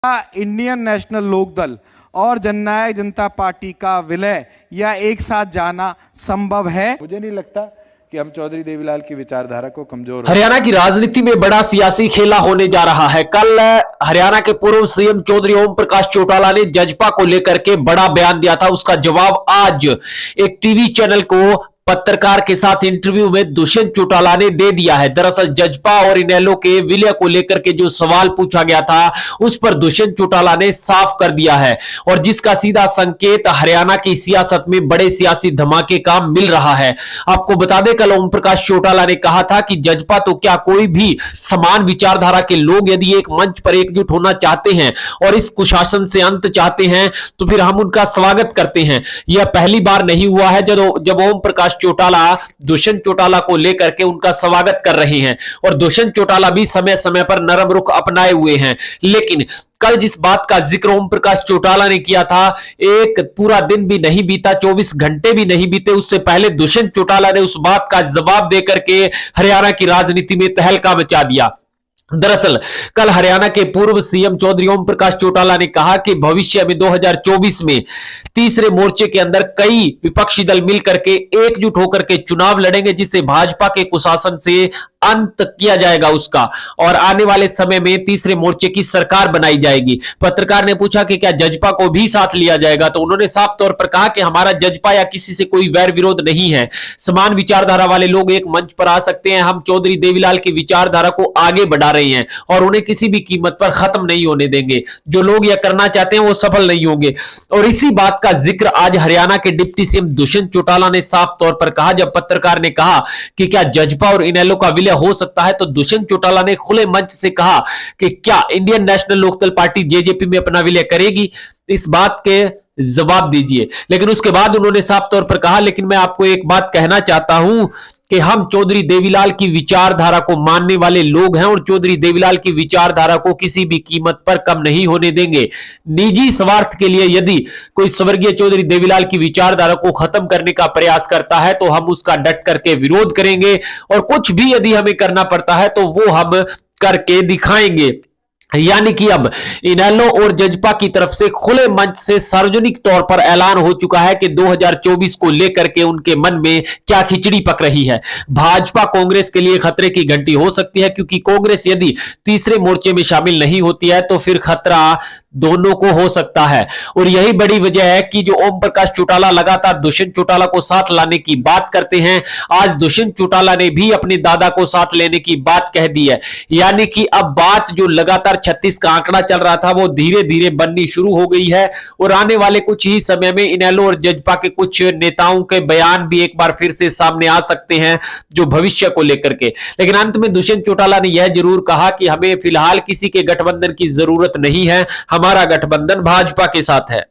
Indian National Lokdal और जननायक जनता party का विलय या एक साथ जाना संभव है? मुझे नहीं लगता कि हम चौधरी देवीलाल की विचारधारा को कमजोर हरियाणा की राजनीति में बड़ा सियासी खेला होने जा रहा है। कल हरियाणा के पूर्व सीएम चौधरी ओम प्रकाश चौटाला ने जजपा को लेकर के बड़ा बयान दिया था। उसका जवाब आज एक टीवी चैनल को पत्रकार के साथ इंटरव्यू में दुष्यंत चौटाला ने दे दिया है। दरअसल जजपा और इनेलो के विलय को लेकर के जो सवाल पूछा गया था उस पर दुष्यंत चौटाला ने साफ कर दिया है, और जिसका सीधा संकेत हरियाणा की सियासत में बड़े सियासी धमाके का मिल रहा है। आपको बता दें, कल ओम प्रकाश चौटाला ने कहा था कि जजपा तो क्या, कोई भी समान विचारधारा के लोग यदि एक मंच पर एकजुट होना चाहते हैं और इस कुशासन से अंत चाहते हैं तो फिर हम उनका स्वागत करते हैं। यह पहली बार नहीं हुआ है जब ओम प्रकाश चौटाला दुष्यंत चौटाला को लेकर के उनका स्वागत कर रहे हैं, और दुष्यंत चौटाला भी समय समय पर नरम रुख अपनाए हुए हैं। लेकिन कल जिस बात का जिक्र ओम प्रकाश चौटाला ने किया था, एक पूरा दिन भी नहीं बीता, 24 घंटे भी नहीं बीते, उससे पहले दुष्यंत चौटाला ने उस बात का जवाब देकर के हरियाणा की राजनीति में तहलका मचा दिया। दरअसल कल हरियाणा के पूर्व सीएम चौधरी ओम प्रकाश चौटाला ने कहा कि भविष्य में 2024 में तीसरे मोर्चे के अंदर कई विपक्षी दल मिलकर के एकजुट होकर के चुनाव लड़ेंगे, जिससे भाजपा के कुशासन से अंत किया जाएगा उसका, और आने वाले समय में तीसरे मोर्चे की सरकार बनाई जाएगी। पत्रकार ने पूछा कि क्या जजपा को भी साथ लिया जाएगा, तो उन्होंने साफ तौर पर कहा कि हमारा जजपा या किसी से कोई वैर विरोध नहीं है, समान विचारधारा वाले लोग एक मंच पर आ सकते हैं। हम चौधरी देवीलाल की विचारधारा को आगे बढ़ा रहे हैं और उन्हें किसी भी कीमत पर खत्म नहीं होने देंगे। जो लोग यह करना चाहते हैं वो सफल नहीं होंगे। और इसी बात का जिक्र आज हरियाणा के डिप्टी सीएम दुष्यंत चौटाला ने साफ तौर पर कहा। जब पत्रकार ने कहा कि क्या जजपा और इनेलो का विलय हो सकता है, तो दुष्यंत चौटाला ने खुले मंच से कहा कि क्या Indian National Lokdal party JJP में अपना विलय करेगी, इस बात के जवाब दीजिए। लेकिन उसके बाद उन्होंने साफ तौर पर कहा, लेकिन मैं आपको एक बात कहना चाहता हूं कि हम चौधरी देवीलाल की विचारधारा को मानने वाले लोग हैं और चौधरी देवीलाल की विचारधारा को किसी भी कीमत पर कम नहीं होने देंगे। निजी स्वार्थ के लिए यदि कोई स्वर्गीय चौधरी देवीलाल की विचारधारा को खत्म करने का प्रयास करता है तो हम उसका डट करके विरोध करेंगे, और कुछ भी यदि हमें करना पड़ता है तो वो हम करके दिखाएंगे। यानी कि अब इनेलो और जजपा की तरफ से खुले मंच से सार्वजनिक तौर पर ऐलान हो चुका है कि 2024 को लेकर के उनके मन में क्या खिचड़ी पक रही है। भाजपा कांग्रेस के लिए खतरे की घंटी हो सकती है, क्योंकि कांग्रेस यदि तीसरे मोर्चे में शामिल नहीं होती है तो फिर खतरा दोनों को हो सकता है। और यही बड़ी वजह है कि जो ओम प्रकाश चौटाला लगातार दुष्यंत चौटाला को साथ लाने की बात करते हैं, आज दुष्यंत चौटाला ने भी अपने दादा को साथ लेने की बात कह दी है। यानी कि अब बात जो लगातार 36 का आंकड़ा चल रहा था वो धीरे धीरे बननी शुरू हो गई है, और आने वाले कुछ ही समय में इनेलो और जजपा के कुछ नेताओं के बयान भी एक बार फिर से सामने आ सकते हैं जो भविष्य को लेकर के। लेकिन अंत में दुष्यंत चौटाला ने यह जरूर कहा कि हमें फिलहाल किसी के गठबंधन की जरूरत नहीं है, हमारा गठबंधन भाजपा के साथ है।